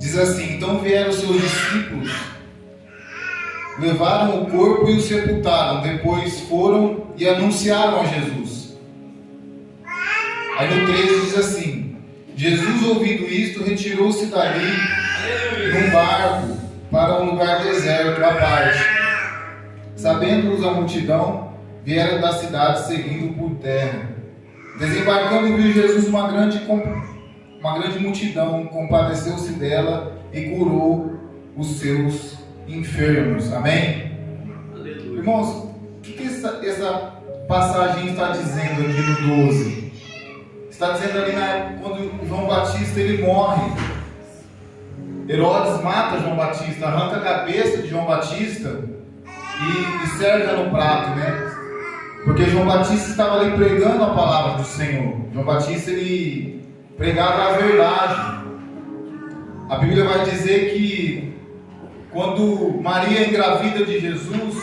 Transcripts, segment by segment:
Diz assim: então vieram seus discípulos, levaram o corpo e o sepultaram. Depois foram e anunciaram a Jesus. Aí no 13 diz assim: Jesus, ouvindo isto, retirou-se dali num barco para um lugar deserto à parte. Sabendo-os a multidão, vieram da cidade seguindo por terra. Desembarcando, viu Jesus uma grande multidão, compadeceu-se dela e curou os seus enfermos. Amém? Aleluia. Irmãos, o que essa passagem está dizendo aqui no 12? Está dizendo ali na época quando João Batista ele morre. Herodes mata João Batista, arranca a cabeça de João Batista e serve no prato, né? Porque João Batista estava ali pregando a palavra do Senhor. João Batista ele pregava a verdade. A Bíblia vai dizer que quando Maria engravida de Jesus,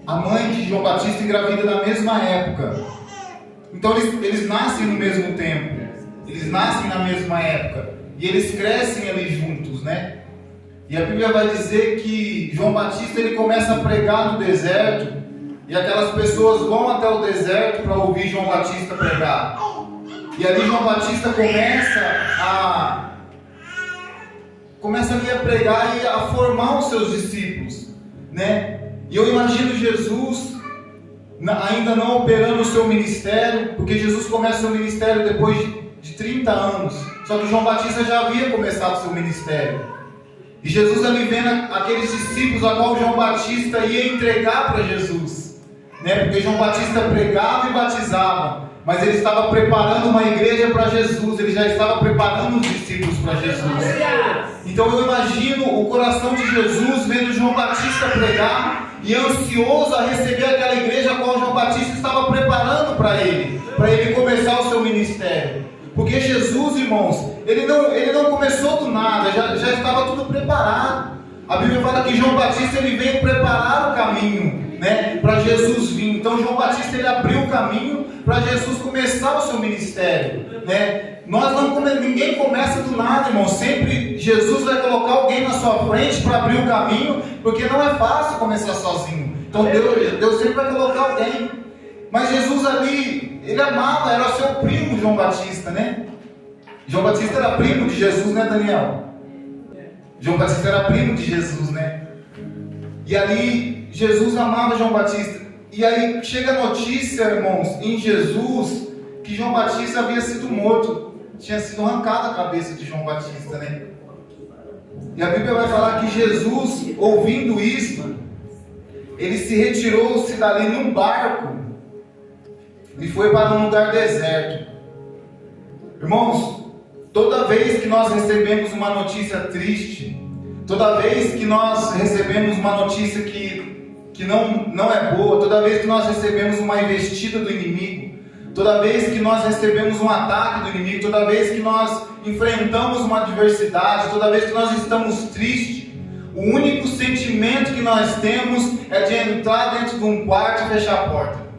a mãe de João Batista engravida na mesma época. Então eles nascem no mesmo tempo, eles nascem na mesma época e eles crescem ali juntos, né? E a Bíblia vai dizer que João Batista ele começa a pregar no deserto e aquelas pessoas vão até o deserto para ouvir João Batista pregar. E ali João Batista começa ali a pregar e a formar os seus discípulos, né? E eu imagino Jesus ainda não operando o seu ministério, porque Jesus começa o seu ministério depois de 30 anos. Só que João Batista já havia começado o seu ministério. E Jesus ali vendo aqueles discípulos a qual João Batista ia entregar para Jesus, né? Porque João Batista pregava e batizava, mas ele estava preparando uma igreja para Jesus, ele já estava preparando os discípulos para Jesus. Então eu imagino o coração de Jesus vendo João Batista pregar e ansioso a receber aquela igreja a qual João Batista estava preparando para ele começar o seu ministério. Porque Jesus, irmãos, ele não começou do nada, já estava tudo preparado. A Bíblia fala que João Batista ele veio preparar o caminho, né, para Jesus vir. Então João Batista ele abriu o caminho para Jesus começar o seu ministério, né? Ninguém começa do nada, irmão. Sempre Jesus vai colocar alguém na sua frente para abrir o caminho, porque não é fácil começar sozinho. Então Deus sempre vai colocar alguém. Mas Jesus ali, ele amava, era o seu primo João Batista, né? João Batista era primo de Jesus, né, Daniel? João Batista era primo de Jesus, né? E ali Jesus amava João Batista. E aí chega a notícia, irmãos, em Jesus, que João Batista havia sido morto. Tinha sido arrancada a cabeça de João Batista, né? E a Bíblia vai falar que Jesus, ouvindo isso, ele se retirou-se dali num barco e foi para um lugar deserto. Irmãos, toda vez que nós recebemos uma notícia triste, toda vez que nós recebemos uma notícia que não é boa, toda vez que nós recebemos uma investida do inimigo, toda vez que nós recebemos um ataque do inimigo, toda vez que nós enfrentamos uma adversidade, toda vez que nós estamos tristes, o único sentimento que nós temos é de entrar dentro de um quarto e fechar a porta.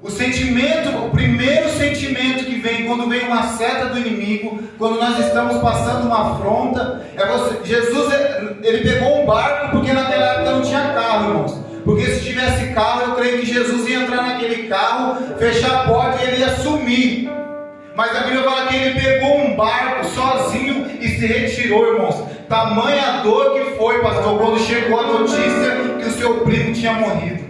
O primeiro sentimento que vem quando vem uma seta do inimigo, quando nós estamos passando uma afronta, Jesus, ele pegou um barco, porque naquela época não tinha carro, irmãos. Porque se tivesse carro, eu creio que Jesus ia entrar naquele carro, fechar a porta e ele ia sumir. Mas a Bíblia fala que ele pegou um barco sozinho e se retirou, irmãos. Tamanha dor que foi, pastor, quando chegou a notícia que o seu primo tinha morrido.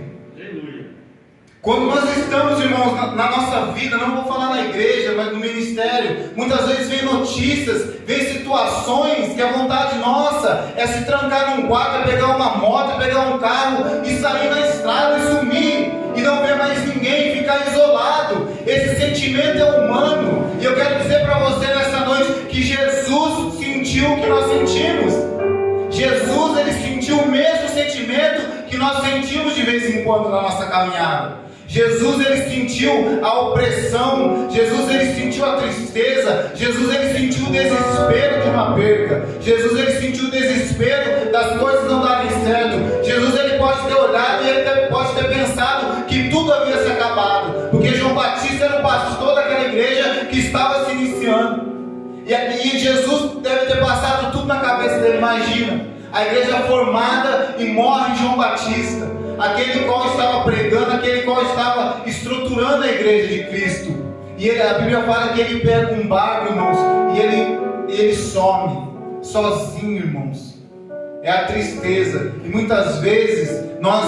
Quando nós estamos, irmãos, na nossa vida, não vou falar na igreja, mas no ministério, muitas vezes vem notícias, vem situações que a vontade nossa é se trancar num quarto, é pegar uma moto, é pegar um carro e sair na estrada e sumir, e não ver mais ninguém, ficar isolado. Esse sentimento é humano, e eu quero dizer para você nessa noite que Jesus sentiu o que nós sentimos. Jesus, ele sentiu o mesmo sentimento que nós sentimos de vez em quando na nossa caminhada. Jesus, ele sentiu a opressão, Jesus, ele sentiu a tristeza, Jesus, ele sentiu o desespero de uma perda, Jesus, ele sentiu o desespero das coisas não darem certo. Jesus, ele pode ter olhado e ele pode ter pensado que tudo havia se acabado, porque João Batista era o pastor daquela igreja que estava se iniciando. E Jesus deve ter passado tudo na cabeça dele, imagina. A igreja formada e morre João Batista, aquele qual estava pregando, aquele qual estava estruturando a igreja de Cristo. E a Bíblia fala que ele pega um barco, irmãos, e ele some, sozinho, irmãos. É a tristeza. E muitas vezes, nós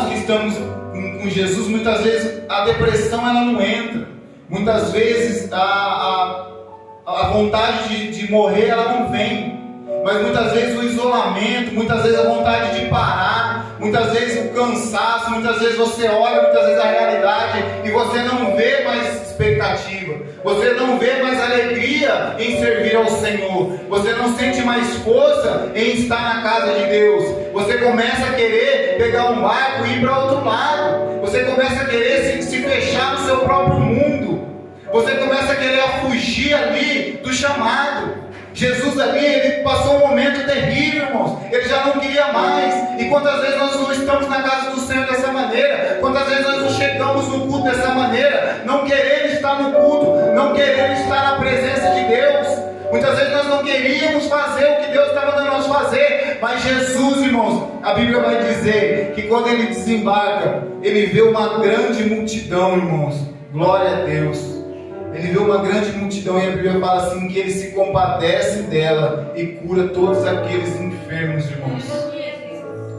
que estamos com Jesus, muitas vezes a depressão ela não entra. Muitas vezes a vontade de morrer ela não vem. Mas muitas vezes o isolamento, muitas vezes a vontade de parar, muitas vezes o cansaço, muitas vezes você olha, muitas vezes a realidade e você não vê mais expectativa, você não vê mais alegria em servir ao Senhor, você não sente mais força em estar na casa de Deus, você começa a querer pegar um barco e ir para outro lado, você começa a querer se fechar no seu próprio mundo, você começa a querer fugir ali do chamado. Jesus ali, ele passou um momento terrível, irmãos. Ele já não queria mais. E quantas vezes nós não estamos na casa do Senhor dessa maneira? Quantas vezes nós não chegamos no culto dessa maneira? Não querendo estar no culto, não querendo estar na presença de Deus. Muitas vezes nós não queríamos fazer o que Deus está mandando nós fazer. Mas Jesus, irmãos, a Bíblia vai dizer que quando ele desembarca, ele vê uma grande multidão, irmãos. Glória a Deus. Ele vê uma grande multidão e a Bíblia fala assim que ele se compadece dela e cura todos aqueles enfermos, irmãos.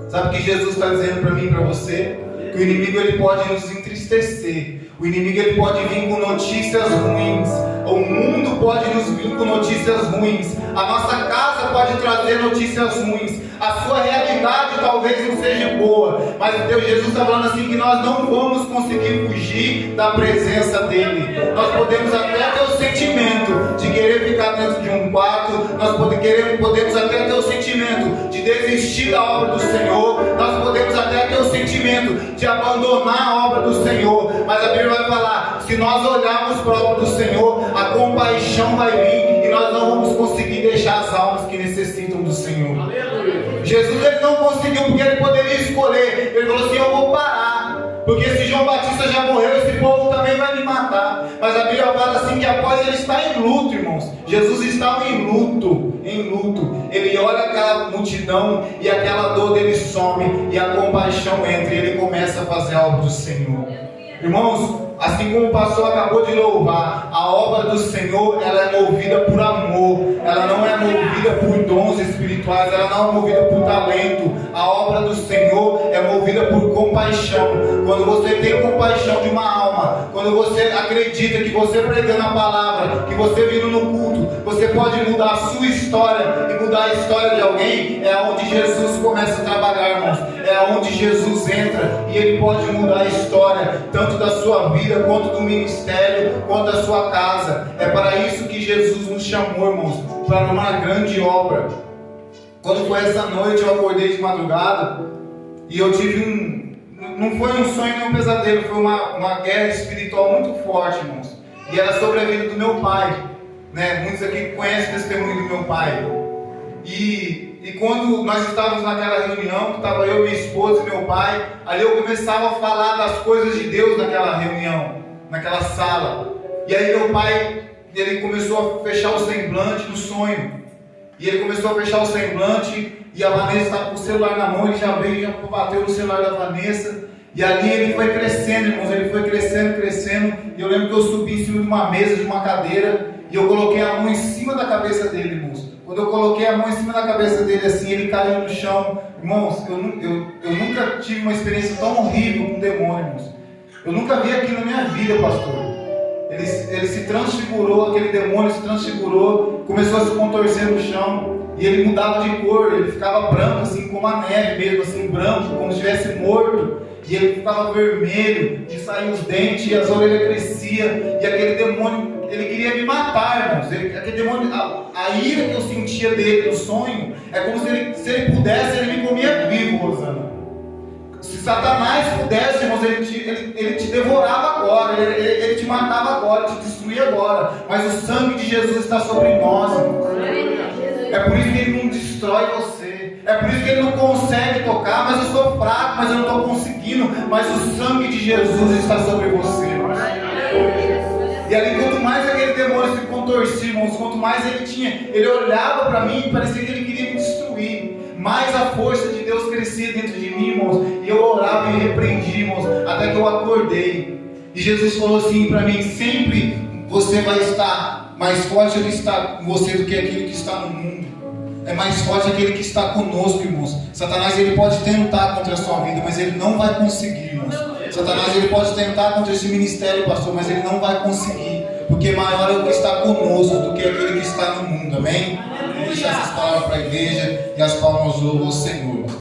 Sabe o que Jesus está dizendo para mim e para você? Que o inimigo ele pode nos entristecer. O inimigo ele pode vir com notícias ruins. O mundo pode nos vir com notícias ruins. A nossa casa pode trazer notícias ruins. A sua realidade talvez não seja boa. Mas Deus, Jesus está falando assim que nós não vamos conseguir fugir da presença dEle. Nós podemos até ter o sentimento de querer ficar dentro de um quarto. Nós podemos até ter o sentimento de desistir da obra do Senhor. Nós podemos até ter o sentimento de abandonar a obra do Senhor. Mas a Bíblia vai falar, se nós olharmos para a obra do Senhor, a compaixão vai vir e nós não vamos conseguir deixar as almas que necessitam do Senhor. Aleluia. Jesus ele não conseguiu porque ele poderia escolher. Ele falou assim, eu vou parar, porque se João Batista já morreu, esse povo também vai me matar. Mas a Bíblia fala assim que após ele está em luto, irmãos. Jesus estava em luto. Ele olha aquela multidão e aquela dor dele some e a compaixão entra e ele começa a fazer a obra do Senhor. Irmãos, assim como o pastor acabou de louvar, a obra do Senhor, ela é movida por amor, ela não é movida por dons espirituais, ela não é movida por talento. A obra do Senhor é movida por compaixão. Quando você tem compaixão de uma alma, quando você acredita que você pregando a palavra, que você vindo no culto, você pode mudar a sua história e mudar a história de alguém, é onde Jesus começa a trabalhar, irmãos. É onde Jesus entra e Ele pode mudar a história, tanto da sua vida, quanto do ministério, quanto da sua casa. É para isso que Jesus nos chamou, irmãos, para uma grande obra. Quando foi essa noite, eu acordei de madrugada e eu tive não foi um sonho nem um pesadelo, foi uma guerra espiritual muito forte, irmãos. E era sobre a vida do meu pai, né? Muitos aqui conhecem o testemunho do meu pai. E quando nós estávamos naquela reunião, que estava eu, minha esposa e meu pai, ali eu começava a falar das coisas de Deus naquela reunião, naquela sala. E aí meu pai, ele começou a fechar o semblante no sonho. E ele começou a fechar o semblante e a Vanessa estava com o celular na mão, ele já veio e já bateu no celular da Vanessa. E ali ele foi crescendo, irmãos, ele foi crescendo. E eu lembro que eu subi em cima de uma mesa, de uma cadeira, e eu coloquei a mão em cima da cabeça dele, irmãos. Quando eu coloquei a mão em cima da cabeça dele assim, ele caiu no chão. Irmãos, eu nunca tive uma experiência tão horrível com demônio, irmãos. Eu nunca vi aquilo na minha vida, pastor. Ele se transfigurou, aquele demônio se transfigurou, começou a se contorcer no chão. E ele mudava de cor, ele ficava branco assim como a neve mesmo, assim branco, como se estivesse morto. E ele ficava vermelho, e saíam os dentes, e as orelhas cresciam. E aquele demônio, ele queria me matar, irmãos. Aquele demônio, a ira que eu sentia dele no sonho, é como se ele pudesse, ele me comia vivo, Rosana. Se Satanás pudesse, irmãos, ele te devorava agora, ele te matava agora, te destruía agora. Mas o sangue de Jesus está sobre nós, irmãos. É por isso que ele não destrói você. É por isso que ele não consegue tocar. Mas eu sou fraco, mas eu não estou conseguindo. Mas o sangue de Jesus está sobre você. E ali, quanto mais aquele demônio se contorcia, torcia, irmãos, quanto mais ele olhava para mim e parecia que ele queria me destruir. Mais a força de Deus crescia dentro de mim, irmãos, e eu orava e repreendia, irmãos, até que eu acordei. E Jesus falou assim para mim: sempre você vai estar mais forte ele está com você do que aquele que está no mundo. É mais forte aquele que está conosco, irmãos. Satanás, ele pode tentar contra a sua vida, mas ele não vai conseguir, irmãos. Satanás, ele pode tentar contra esse ministério, pastor, mas ele não vai conseguir, porque maior é o que está conosco do que aquele que está no mundo, amém? Vou deixar essas palavras para a igreja e as palmas ao Senhor.